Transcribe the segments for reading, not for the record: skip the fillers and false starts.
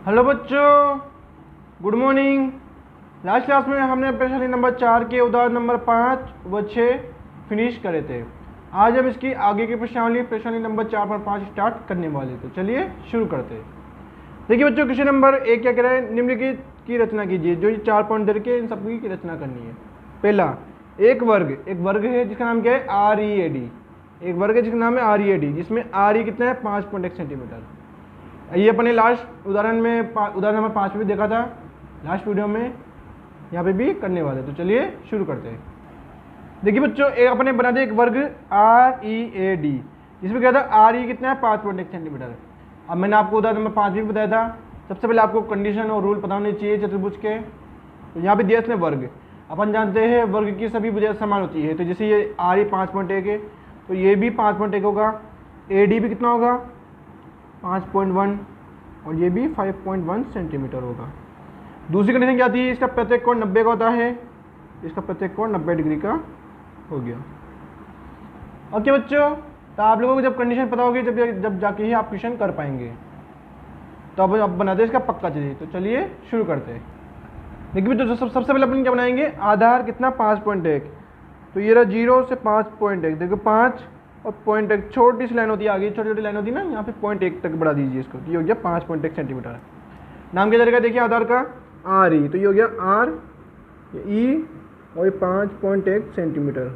Hello बच्चों, good morning. Last class में हमने प्रश्नावली नंबर 4 के उदाहरण नंबर 5 व 6 फिनिश करे थे। आज हम इसकी आगे की प्रश्नावली नंबर 4 पर 5 स्टार्ट करने वाले। तो चलिए शुरू करते हैं। देखिए बच्चों, क्वेश्चन नंबर 1 क्या कह रहा है, निम्नलिखित की रचना कीजिए। जो ये 4 पॉइंट दे के इन सबकी की रचना करनी है। पहला, एक वर्ग है जिसका नाम क्या है, READ। एक वर्ग है जिसका नाम है READ, जिसमें RE कितना है, 5.1 सेंटीमीटर। ये अपने लास्ट उदाहरण नंबर 5 में भी देखा था, लास्ट वीडियो में यहाँ पे भी करने वाले। तो चलिए शुरू करते हैं। देखिए बच्चों, एक अपने बना दिया एक वर्ग READ, जिसमें क्या था, RE कितना है, 5.1 सेंटीमीटर। अब मैंने आपको उदाहरण नंबर 5 भी बताया था। सबसे पहले आपको कंडीशन और रूल पता होने चाहिए चतुर्भुज के। तो यहाँ पे दिया इसने वर्ग। अपन जानते हैं वर्ग की सभी भुजाएं समान होती है। तो जैसे ये RE 5.1 है तो ये भी 5.1 होगा। AD भी कितना होगा, 5.1, और ये भी 5.1 सेंटीमीटर होगा। दूसरी कंडीशन क्या थी, इसका प्रत्येक कोण 90 का होता है। इसका प्रत्येक कोण 90 डिग्री का हो गया। ओके बच्चों, तो आप लोगों को जब कंडीशन पता होगी जब जाके ही आप क्वेश्चन कर पाएंगे। तो अब बनाते हैं इसका पक्का चीज़। तो चलिए शुरू करते हैं। देखिए बच्चों, सबसे पहले अपन क्या बनाएंगे, आधार कितना, 5.1। तो ये रहा 0 से 5.1। देखो 5 और 0.1 छोटी सी लाइन होती है, आगे छोटी छोटी लाइन होती है ना, यहाँ पे 0.1 तक बढ़ा दीजिए इसको। ये हो गया 5.1 सेंटीमीटर। नाम क्या जाएगा, देखिए आधार का RE। तो ये हो गया RE और ये 5.1 सेंटीमीटर।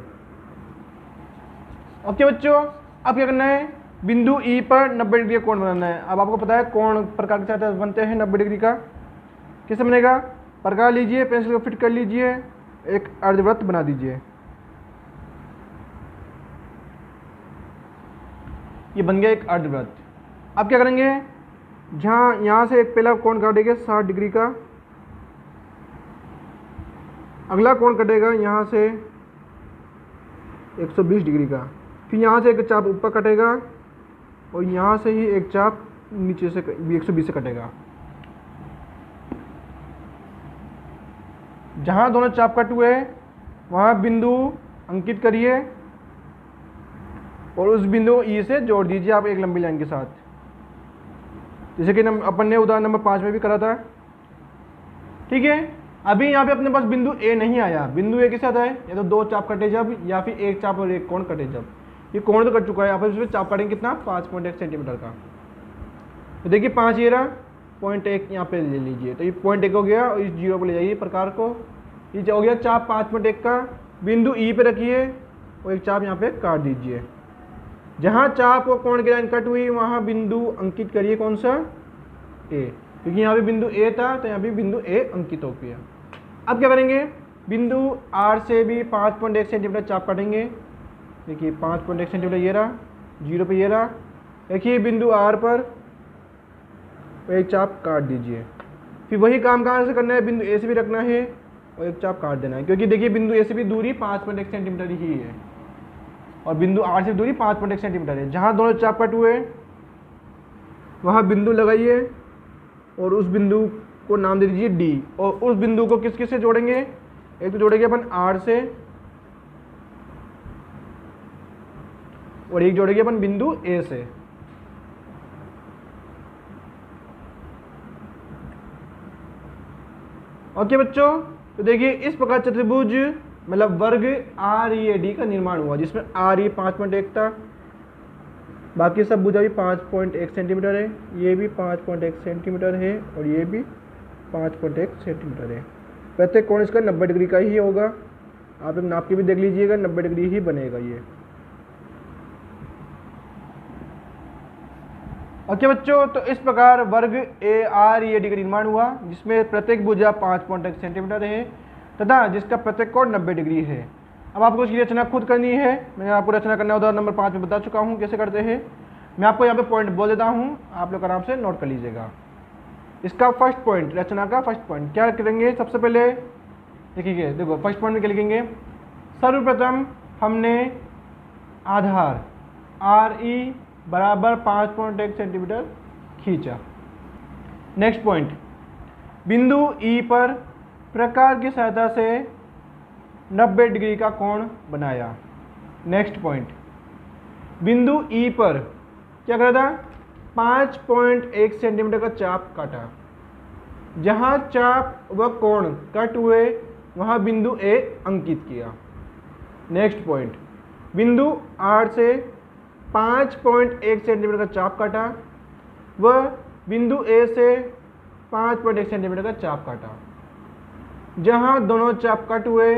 ओके बच्चों, अब क्या करना है, बिंदु E पर 90 डिग्री का कोण बनाना है। अब आपको पता है कोण प्रकार के साथ बनते हैं 90 डिग्री का। कैसे बनेगा, प्रकार लीजिए, पेंसिल को फिट कर लीजिए, एक अर्धवृत्त बना दीजिए। ये बन गया एक अर्धवृत्त। अब क्या करेंगे, यहाँ से एक पहला कोण काटेंगे 60 डिग्री का। अगला कोण कटेगा यहाँ से 120 डिग्री का। फिर यहाँ से एक चाप ऊपर कटेगा और यहाँ से ही एक चाप नीचे से 120 से कटेगा। जहाँ दोनों चाप कट हुए वहाँ बिंदु अंकित करिए और उस बिंदु E से जोड़ दीजिए आप एक लंबी लाइन के साथ, जैसे कि अपन ने उदाहरण नंबर 5 में भी करा था। ठीक है, अभी यहाँ पे अपने पास बिंदु A नहीं आया। बिंदु A के साथ है या तो 2 चाप कटे जब, या फिर एक चाप और एक कोण कटे जब। ये कोण तो कट चुका है, आप इसमें चाप काटेंगे कितना, 5.1 सेंटीमीटर का। तो देखिए 5 ये रहा, 0.1 यहाँ पे ले लीजिए। तो ये 0.1 हो गया और इस 0 पर ले जाइए प्रकार को। ये हो गया चाप 5.1 का। बिंदु E पे रखिए और एक चाप यहाँ पे काट दीजिए। जहाँ चाप और कोण की लाइन कट हुई वहाँ बिंदु अंकित करिए, कौन सा, A, क्योंकि यहाँ भी बिंदु A था तो यहाँ भी बिंदु A अंकित हो गया। अब क्या करेंगे, बिंदु R से भी 5.1 सेंटीमीटर चाप काटेंगे। देखिए 5.1 सेंटीमीटर ये रहा, 0 पे ये रहा। देखिए बिंदु R पर एक चाप काट दीजिए। फिर वही काम कहाँ से करना है, बिंदु A से भी रखना है और एक चाप काट देना है, क्योंकि देखिए बिंदु A से भी दूरी 5.1 सेंटीमीटर ही है और बिंदु R से दूरी 5.1 सेंटीमीटर है। जहाँ दोनों चाप कट हुए वहाँ बिंदु लगाइए और उस बिंदु को नाम दे दीजिए D। और उस बिंदु को किस किस से जोड़ेंगे, एक तो जोड़ेंगे अपन R से और एक जोड़ेंगे अपन बिंदु A से। ओके बच्चों, तो देखिए इस प्रकार चतुर्भुज मतलब वर्ग READ का निर्माण हुआ, जिसमें RE 5.1 था, बाकी सब भुजा भी 5.1 सेंटीमीटर है, ये भी 5.1 सेंटीमीटर है और ये भी 5.1 सेंटीमीटर है। प्रत्येक कोण इसका 90 डिग्री का ही होगा। आप एक नाप के भी देख लीजिएगा, 90 डिग्री ही बनेगा ये। ओके बच्चों, तो इस प्रकार वर्ग READ का निर्माण हुआ, जिसमें प्रत्येक भुजा 5.1 सेंटीमीटर है तथा जिसका प्रत्येक कोण 90 डिग्री है। अब आपको इसकी रचना खुद करनी है। मैंने आपको रचना करना उदाहरण नंबर 5 में बता चुका हूँ कैसे करते हैं। मैं आपको यहाँ पे पॉइंट बोल देता हूँ, आप लोग आराम से नोट कर लीजिएगा। इसका फर्स्ट पॉइंट, रचना का फर्स्ट पॉइंट क्या करेंगे, सबसे पहले देखिए, देखो फर्स्ट पॉइंट में क्या लिखेंगे, सर्वप्रथम हमने आधार RE बराबर 5.1 सेंटीमीटर खींचा। नेक्स्ट पॉइंट, बिंदु E पर प्रकार की सहायता से 90 डिग्री का कोण बनाया। नेक्स्ट पॉइंट, बिंदु ई पर क्या करा था 5.1 सेंटीमीटर का चाप काटा। जहाँ चाप व कोण कट हुए वहाँ बिंदु ए अंकित किया। नेक्स्ट पॉइंट, बिंदु R से 5.1 सेंटीमीटर का चाप काटा व बिंदु A से 5.1 सेंटीमीटर का चाप काटा। जहाँ दोनों चाप कट हुए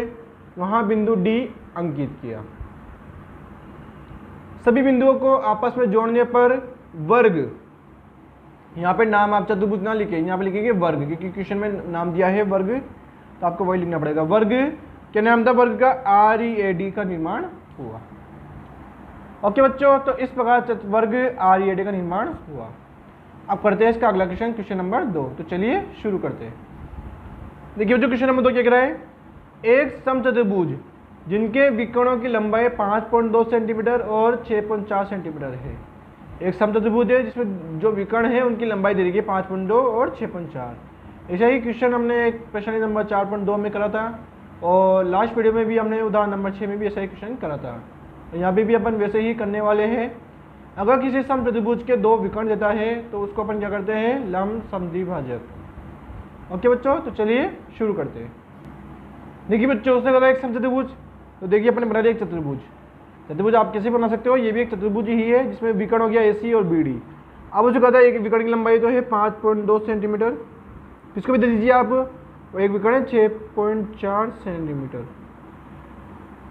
वहाँ बिंदु D अंकित किया। सभी बिंदुओं को आपस में जोड़ने पर वर्ग, यहाँ पे नाम आप चतुर्भुज ना लिखे, यहाँ पे लिखेंगे वर्ग, क्योंकि क्वेश्चन में नाम दिया है वर्ग, तो आपको वही लिखना पड़ेगा। वर्ग क्या नाम था वर्ग का? READ का निर्माण हुआ। ओके बच्चों, तो इस प्रकार वर्ग READ का निर्माण हुआ। अब करते हैं इसका अगला क्वेश्चन, क्वेश्चन नंबर 2। तो चलिए शुरू करते हैं। देखिए बच्चों, क्वेश्चन नंबर 2 क्या कह रहा है? एक समचतुर्भुज जिनके विकर्णों की लंबाई 5.2 सेंटीमीटर और 6.4 सेंटीमीटर है। एक समचतुर्भुज है जिसमें जो विकर्ण है उनकी लंबाई दे रही है 5.2 और 6.4। ऐसा ही क्वेश्चन हमने एक प्रश्न नंबर 4.2 में करा था, और लास्ट वीडियो में भी हमने उदाहरण नंबर 6 में भी ऐसा ही क्वेश्चन करा था। यहाँ पे भी अपन वैसे ही करने वाले हैं। अगर किसी समचतुर्भुज के दो विकर्ण देता है तो उसको अपन क्या करते हैं? लंब समद्विभाजक। ओके बच्चों, तो चलिए शुरू करते हैं। देखिए बच्चों, उसने कहा एक समचतुर्भुज, तो देखिए अपन बना रहे एक चतुर्भुज। चतुर्भुज आप कैसे बना सकते हो? ये भी एक चतुर्भुज ही है जिसमें विकर्ण हो गया AC और BD। अब उसको कहता है एक विकर्ण की लंबाई तो है 5.2 सेंटीमीटर, इसको भी दे दीजिए आप, और एक विकर्ण है 6.4 सेंटीमीटर।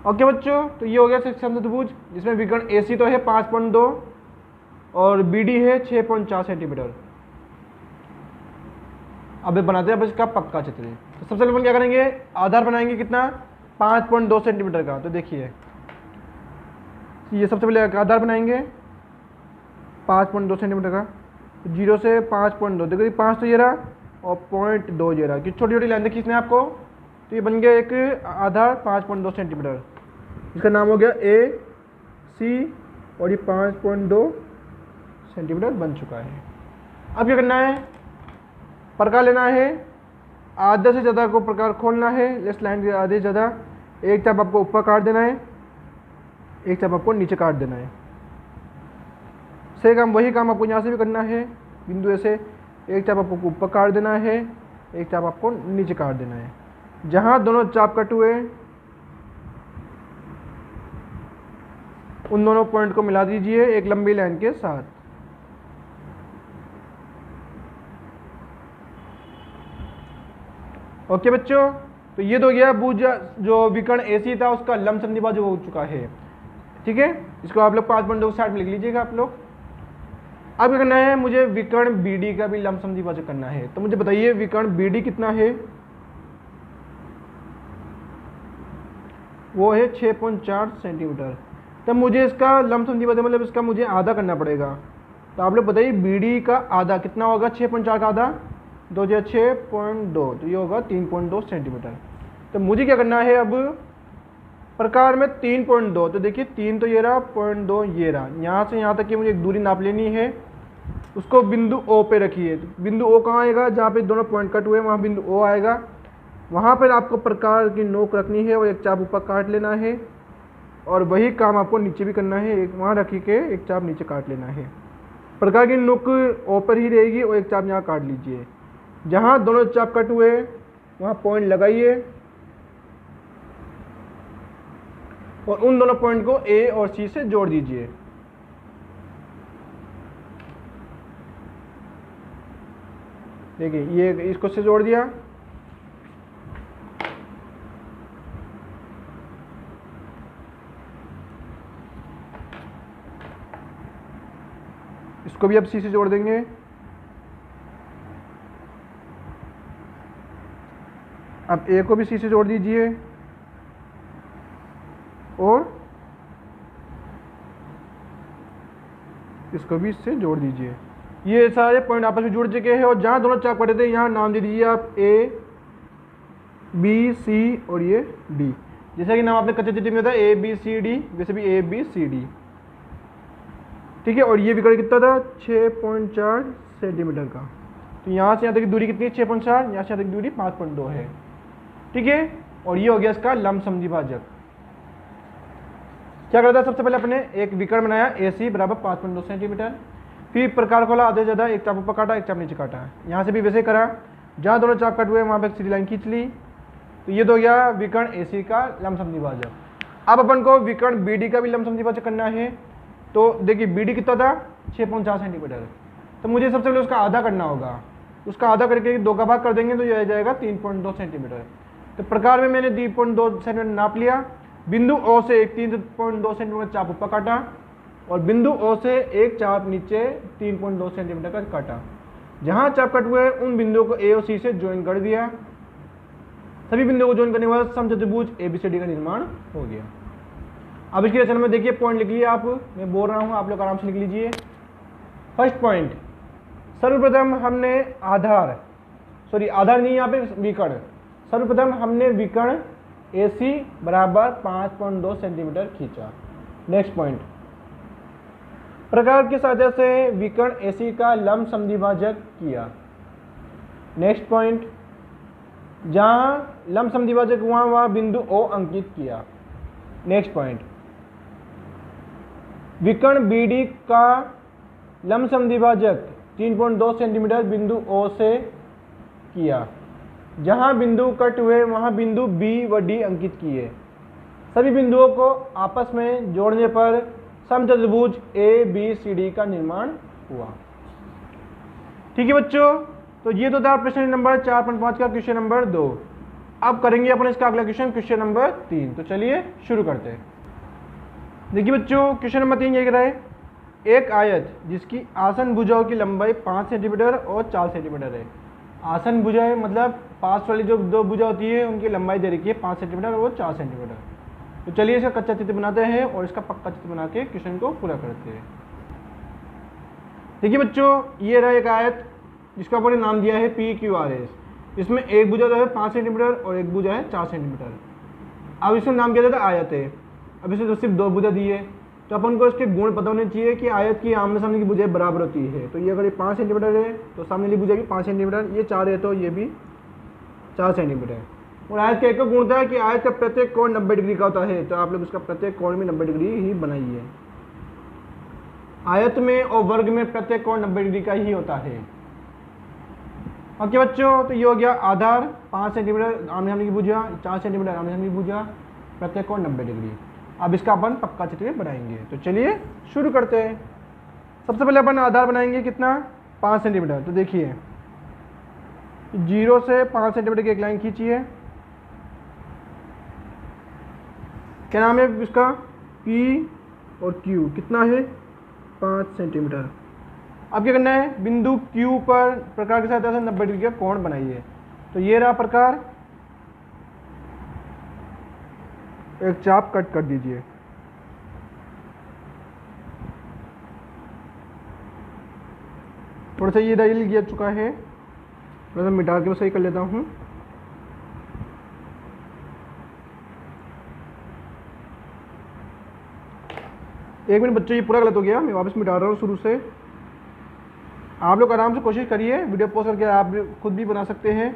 ओके बच्चों, तो ये हो गया समचतुर्भुज जिसमें विकर्ण AC तो है 5.2 और BD है 6.4 सेंटीमीटर। अब बनाते हैं अब इसका पक्का चित्र। तो सबसे पहले अपन क्या करेंगे? आधार बनाएंगे कितना? 5.2 सेंटीमीटर का। तो देखिए ये सबसे पहले आधार बनाएंगे 5.2 सेंटीमीटर का। 0 से 5.2, देखो ये 5 तो ये रहा और 0.2 ये रहा, कि छोटी छोटी लाइन खींचना है आपको। तो ये बन गया एक आधार 5.2 सेंटीमीटर, इसका नाम हो गया AC, और ये 5.2 सेंटीमीटर बन चुका है। अब क्या करना है? प्रकार लेना है, आधे से ज़्यादा को प्रकार खोलना है, लेस लाइन के आधे से ज़्यादा। एक चाप आपको ऊपर काट देना है, एक चाप आपको नीचे काट देना है। से काम वही काम आपको यहाँ से भी करना है, बिंदु से एक चाप आपको ऊपर काट देना है, एक चाप आपको नीचे काट देना है। जहाँ दोनों चाप कट हुए उन दोनों पॉइंट को मिला दीजिए एक लंबी लाइन के साथ। ओके बच्चों, तो ये तो गया भुज जो विकर्ण AC था उसका लंब समद्विभाजक हो चुका है। ठीक है, इसको आप लोग 5.2 साइड में लिख लीजिएगा आप लोग। अब क्या करना है? मुझे विकर्ण BD का भी लंब समद्विभाजक करना है। तो मुझे बताइए विकर्ण BD कितना है? वो है 6.4 सेंटीमीटर। तब मुझे इसका लंब समद्विभाजक मतलब इसका मुझे आधा करना पड़ेगा। तो आप लोग बताइए BD का आधा कितना होगा? 6.4 का आधा 2 या 6.2, तो ये होगा 3.2 सेंटीमीटर। तो मुझे क्या करना है? अब प्रकार में 3.2, तो देखिए 3 तो ये रहा, 0.2 ये रहा, यहाँ से यहाँ तक की मुझे एक दूरी नाप लेनी है। उसको बिंदु O पे रखिए। बिंदु O कहाँ आएगा? जहाँ पे दोनों पॉइंट कट हुए वहाँ बिंदु O आएगा। वहाँ पर आपको प्रकार की नोक रखनी है और एक चाप ऊपर काट लेना है, और वही काम आपको नीचे भी करना है। एक वहाँ रखी के एक चाप नीचे काट लेना है। प्रकार की नोक O पर ही रहेगी और एक चाप यहाँ काट लीजिए। जहाँ दोनों चाप कट हुए वहाँ पॉइंट लगाइए और उन दोनों पॉइंट को A और C से जोड़ दीजिए। देखिए ये इसको से जोड़ दिया, इसको भी अब C से जोड़ देंगे। अब A को भी C से जोड़ दीजिए और इसको भी इससे जोड़ दीजिए। ये सारे पॉइंट आपस में जुड़ चुके हैं, और जहाँ दोनों चाप कटे थे यहाँ नाम दे दीजिए आप A, B, C और ये D। जैसा कि नाम आपने कच्चे चित्र में था A, B, C, D, वैसे भी A, B, C, D। ठीक है, और ये विकर्ण कितना था? 6.4 सेंटीमीटर का। तो यहाँ से यहाँ तक की दूरी कितनी है? 6.4। यहाँ से यहाँ तक की दूरी 5.2 है। ठीक है, और ये हो गया इसका लंब समद्विभाजक। क्या करता है? सबसे पहले अपने एक विकर्ण बनाया AC बराबर 5.2 सेंटीमीटर, फिर प्रकार खोला आधे ज़्यादा, एक चाप ऊपर काटा एक चाप नीचे काटा। यहाँ से भी वैसे करा, जहाँ दोनों चाप कट हुए वहाँ पे एक सीधी लाइन खींच ली। तो ये तो गया विकर्ण AC का लमसम द्विभाजक। अब अपन को विकर्ण BD का भी लमसम द्विभाजक करना है। तो देखिए BD कितना था 6.4 सेंटीमीटर, तो मुझे सबसे पहले उसका आधा करना होगा। उसका आधा करके 2 का भाग कर देंगे तो ये आ जाएगा 3.2 सेंटीमीटर। तो प्रकार में मैंने 3.2 सेंटीमीटर नाप लिया। बिंदु O से एक 3.2 सेंटीमीटर चाप ऊपर काटा और बिंदु O से एक चाप नीचे 3.2 सेंटीमीटर का काटा। जहाँ चाप कट हुए उन बिंदुओं को A और C से ज्वाइन कर दिया। सभी बिंदुओं को ज्वाइन करने के बाद समचतुर्भुज ABCD का निर्माण हो गया। अब इसकी रचना में देखिए पॉइंट लिख लिए आप, मैं बोल रहा हूँ आप लोग आराम से लिख लीजिए। फर्स्ट पॉइंट, सर्वप्रथम हमने आधार नहीं, यहाँ पे विकर्ण। सर्वप्रथम हमने विकर्ण AC बराबर 5.2 सेंटीमीटर खींचा। नेक्स्ट पॉइंट, प्रकार की सहायता से विकर्ण AC का लमसम द्विभाजक किया। नेक्स्ट पॉइंट, जहाँ लमसम द्विभाजक हुआ वहाँ बिंदु O अंकित किया। नेक्स्ट पॉइंट, विकर्ण BD का लमसम द्विभाजक 3.2 सेंटीमीटर बिंदु O से किया। जहाँ बिंदु कट हुए वहाँ बिंदु B व D अंकित किए। सभी बिंदुओं को आपस में जोड़ने पर समचतुर्भुज ABCD का निर्माण हुआ। ठीक है बच्चों, तो ये तो था प्रश्न नंबर 4.5 का क्वेश्चन नंबर 2। अब करेंगे अपन इसका अगला क्वेश्चन नंबर 3। तो चलिए शुरू करते हैं। देखिए बच्चों, क्वेश्चन नंबर 3 ये कह रहा है, एक आयत जिसकी आसन भुजाओं की लंबाई 5 सेंटीमीटर और 4 सेंटीमीटर है। आसन भुजाएं मतलब पास वाली जो 2 भुजा होती है उनकी लंबाई दे रखी है 5 सेंटीमीटर और 4 सेंटीमीटर। तो चलिए इसका कच्चा चित्र बनाते हैं और इसका पक्का चित्र बना के क्वेश्चन को पूरा करते हैं। देखिए बच्चों, ये रहा एक आयत जिसका अपन ने नाम दिया है PQRS। इसमें एक भुजा जो है 5 सेंटीमीटर और एक भुजा है 4 सेंटीमीटर। अब इसका नाम क्या था आयत है। अब इसे तो सिर्फ 2 भुजा दी है, तो अपन को इसके गुण पता होने चाहिए कि आयत की आमने सामने की भुजाएं बराबर होती है। तो ये अगर ये 5 सेंटीमीटर है तो सामने वाली भुजा भी 5 सेंटीमीटर, ये 4 है तो ये भी 4 सेंटीमीटर। और आयत का एक गुण था कि आयत का प्रत्येक कोण 90 डिग्री का होता है, तो आप लोग इसका प्रत्येक कोण में 90 डिग्री ही बनाइए। आयत में और वर्ग में प्रत्येक कोण 90 डिग्री का ही होता है। ओके बच्चों, तो ये हो गया आधार 5 सेंटीमीटर आमने सामने की भुजा, 4 सेंटीमीटर आमने सामने की भुजा, प्रत्येक कोण 90 डिग्री। अब इसका अपन पक्का चित्र बनाएंगे। तो चलिए शुरू करते हैं। सबसे पहले अपन आधार बनाएंगे कितना 5 सेंटीमीटर। तो देखिए 0 से 5 सेंटीमीटर की एक लाइन खींचिए। क्या नाम है इसका P और Q कितना है 5 सेंटीमीटर। अब क्या करना है, बिंदु Q पर प्रकार की सहायता से 90 डिग्री का कोण बनाइए। तो ये रहा प्रकार, एक चाप कट कर दीजिए। थोड़ा सा ये डायल किया चुका है, थोड़ा सा मिटा के सही कर लेता हूँ। एक मिनट बच्चों, ये पूरा गलत हो गया, मैं वापस मिटा रहा हूँ शुरू से। आप लोग आराम से कोशिश करिए, वीडियो पॉज करके आप भी खुद भी बना सकते हैं,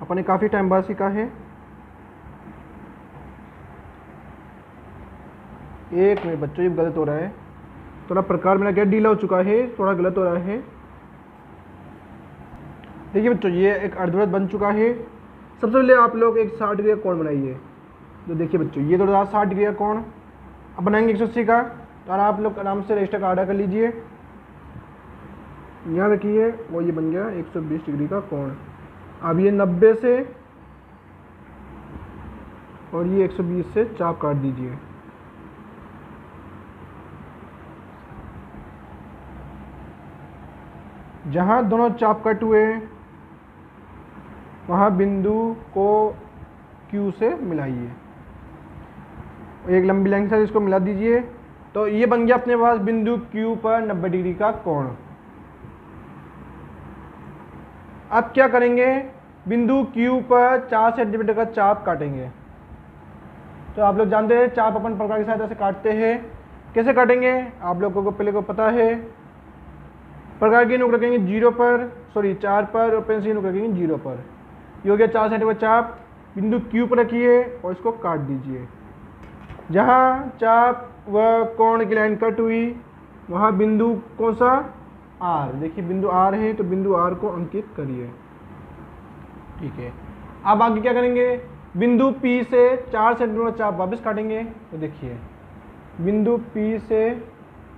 अपने काफ़ी टाइम बाद सीखा है। एक मिनट बच्चों, ये गलत हो रहा है, थोड़ा प्रकार मेरा क्या ढीला हो चुका है, थोड़ा गलत हो रहा है। देखिए बच्चों, ये एक अर्धवृत्त बन चुका है। सबसे पहले आप लोग एक 60 डिग्री का कोण बनाइए। तो देखिए बच्चों, ये तो रहा 60 डिग्री का कोण। अब बनाएंगे 180 का। तो आप लोग आराम से रजिस्टर का आधा कर लीजिए, यहाँ रखिए, वो ये बन गया 120 डिग्री का कोण। अब ये 90 से और ये 120 से चाप काट दीजिए। जहाँ दोनों चाप कट हुए वहाँ बिंदु को Q से मिलाइए। एक लंबी लाइन से इसको मिला दीजिए। तो ये बन गया अपने पास बिंदु Q पर 90 डिग्री का कोण। अब क्या करेंगे, बिंदु Q पर 4 सेंटीमीटर का चाप काटेंगे। तो आप लोग जानते हैं चाप अपन प्रकार की सहायता से काटते हैं। कैसे काटेंगे आप लोगों को पहले को पता है। प्रकार की नुक रखेंगे 0 पर, 4 पर, और पेंसिल नुक रखेंगे 0 पर। ये हो गया 4 सेंटीमीटर चाप। बिंदु Q पर रखिए और इसको काट दीजिए। जहाँ चाप व कोण की लाइन कट हुई वहाँ बिंदु कौन सा R, देखिए बिंदु R है, तो बिंदु R को अंकित करिए। ठीक है, अब आगे क्या करेंगे, बिंदु P से 4 सेंटीमीटर का चाप वापस काटेंगे। तो देखिए बिंदु P से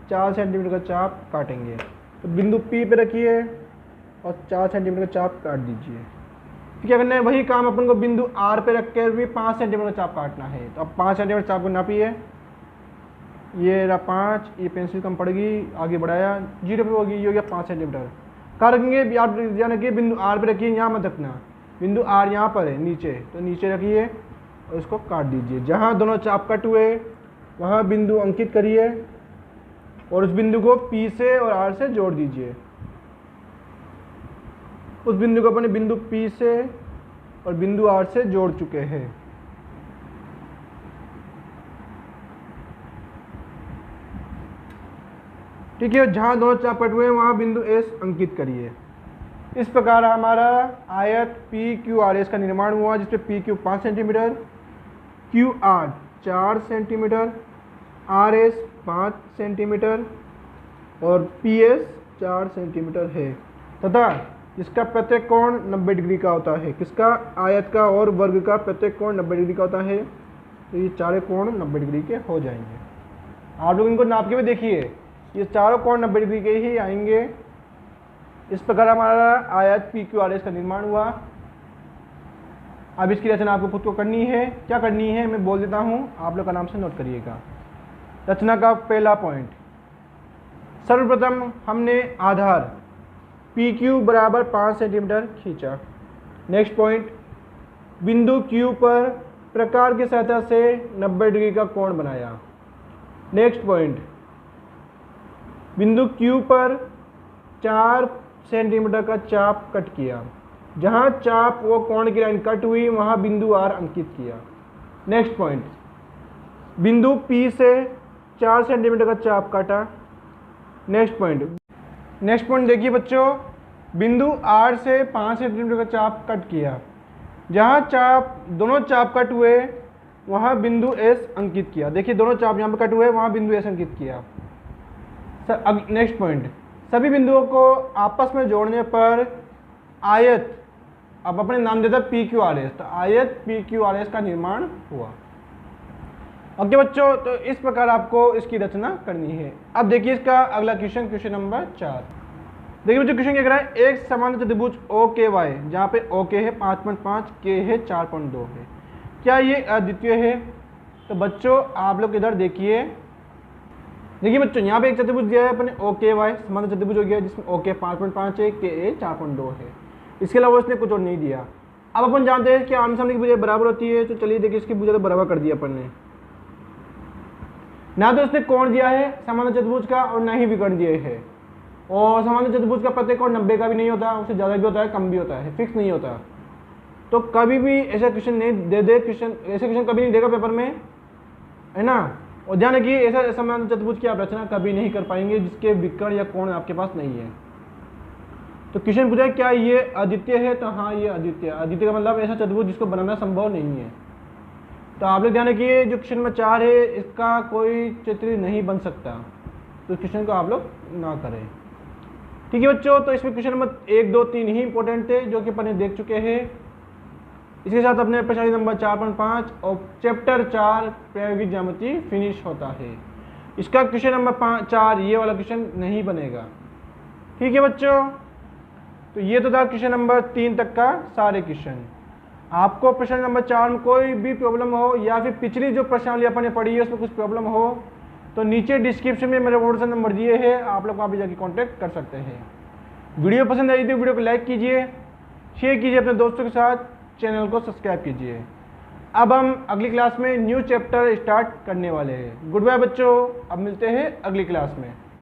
4 सेंटीमीटर का चाप काटेंगे। तो बिंदु P पे रखिए और 4 सेंटीमीटर का चाप काट दीजिए। फिर क्या करना है, वही काम अपन को बिंदु R पे रख कर भी 5 सेंटीमीटर का चाप काटना है। तो अब 5 सेंटीमीटर चाप को नापिए, ये रहा 5, ये पेंसिल कम पड़ गई, आगे बढ़ाया 0 पे होगी, ये हो गया 5 सेंटीमीटर। कहाँ रखेंगे, आप ध्यान रखिए बिंदु R पे रखिए, यहाँ मत रखना, बिंदु R यहाँ पर है नीचे, तो नीचे रखिए और इसको काट दीजिए। जहाँ दोनों चाप कट हुए वहाँ बिंदु अंकित करिए और उस बिंदु को P से और R से जोड़ दीजिए। उस बिंदु को अपने बिंदु P से और बिंदु R से जोड़ चुके हैं। ठीक है, जहाँ दोनों चाप कट हुए हैं वहाँ बिंदु S अंकित करिए। इस प्रकार हमारा आयत PQRS का निर्माण हुआ, जिसपे PQ 5 centimetre, QR 4 centimetre, RS 5 centimetre और PS 4 सेंटीमीटर है, तथा जिसका प्रत्येक कोण 90 डिग्री का होता है। किसका, आयत का और वर्ग का प्रत्येक कोण 90 डिग्री का होता है। तो ये चारों कोण 90 डिग्री के हो जाएंगे। आप लोग इनको नाप के भी देखिए, ये चारों कोण 90 डिग्री के ही आएंगे। इस प्रकार हमारा आयत PQRS का निर्माण हुआ। अब इसकी रचना आपको खुद को करनी है। क्या करनी है मैं बोल देता हूँ, आप लोग आराम से नोट करिएगा। रचना का पहला पॉइंट, सर्वप्रथम हमने आधार PQ बराबर 5 सेंटीमीटर खींचा। नेक्स्ट पॉइंट, बिंदु Q पर प्रकार की सहायता से 90 डिग्री का कोण बनाया। नेक्स्ट पॉइंट, बिंदु Q पर 4 सेंटीमीटर का चाप कट किया। जहाँ चाप वो कोण की लाइन कट हुई वहाँ बिंदु R अंकित किया। नेक्स्ट पॉइंट, बिंदु P से 4 सेंटीमीटर का चाप काटा। नेक्स्ट पॉइंट देखिए बच्चों, बिंदु R से 5 सेंटीमीटर का चाप कट किया। जहाँ चाप दोनों चाप कट हुए वहाँ बिंदु S अंकित किया। देखिए दोनों चाप यहाँ पर कट हुए वहाँ बिंदु S अंकित किया। अब नेक्स्ट पॉइंट, सभी बिंदुओं को आपस में जोड़ने पर आयत, अब अपने नाम देता PQRS, तो आयत PQRS का निर्माण हुआ। ओके बच्चों, तो इस प्रकार आपको इसकी रचना करनी है। अब देखिए इसका अगला क्वेश्चन, क्वेश्चन नंबर 4। देखिए बच्चों क्वेश्चन क्या कह रहा है, एक समान चतुर्भुज OKY, जहाँ पे OK है 5.5, K है 4.2 है, क्या ये अद्वितीय है? तो बच्चों आप लोग इधर देखिए बच्चों, यहाँ पे एक चतुर्भुज दिया है अपने OKY, समान चतुर्भुज हो गया जिसमें OK 5.5 है, K 4.2 है। इसके अलावा उसने कुछ और नहीं दिया। अब अपन जानते हैं कि आमने सामने की भुजा बराबर होती है, तो चलिए देखिए इसकी भुजा तो बराबर कर दिया अपन ने। ना तो उसने कोण दिया है समान चतुर्भुज का और ना ही विकर्ण दिए है, और समान चतुर्भुज का प्रत्येक कोण 90 का भी नहीं होता, उससे ज़्यादा भी होता है कम भी होता है, फिक्स नहीं होता। तो कभी भी ऐसा क्वेश्चन नहीं दे दे, ऐसे क्वेश्चन कभी नहीं देगा पेपर में, है ना। और ध्यान रखिए ऐसा समान चतुर्भुज की आप रचना कभी नहीं कर पाएंगे जिसके विकर्ण या कोण आपके पास नहीं है। तो क्वेश्चन पूछा क्या ये अद्वितीय है, तो हाँ ये अद्वितीय। अद्वितीय का मतलब ऐसा चतुर्भुज जिसको बनाना संभव नहीं है। तो आप लोग ध्यान रखिए जो क्वेश्चन नंबर 4 है इसका कोई चित्र नहीं बन सकता, तो क्वेश्चन को आप लोग ना करें। ठीक है बच्चों, तो इसमें क्वेश्चन नंबर 1, 2, 3 ही इंपॉर्टेंट थे जो कि अपन देख चुके हैं। इसके साथ अपने प्रश्न नंबर 4.5 और चैप्टर 4 प्रायोगिक ज्यामिति फिनिश होता है। इसका क्वेश्चन नंबर 4 ये वाला क्वेश्चन नहीं बनेगा। ठीक है बच्चों, तो ये तो था क्वेश्चन नंबर 3 तक का सारे क्वेश्चन। आपको प्रश्न नंबर 4 में कोई भी प्रॉब्लम हो या फिर पिछली जो प्रश्नावली अपन ने पढ़ी है उसमें कुछ प्रॉब्लम हो तो नीचे डिस्क्रिप्शन में मेरे व्हाट्सएप नंबर दिए हैं, आप लोग वहाँ भी जाके कांटेक्ट कर सकते हैं। वीडियो पसंद आई तो वीडियो को लाइक कीजिए, शेयर कीजिए अपने दोस्तों के साथ, चैनल को सब्सक्राइब कीजिए। अब हम अगली क्लास में न्यू चैप्टर स्टार्ट करने वाले हैं। गुड बाय बच्चों, अब मिलते हैं अगली क्लास में।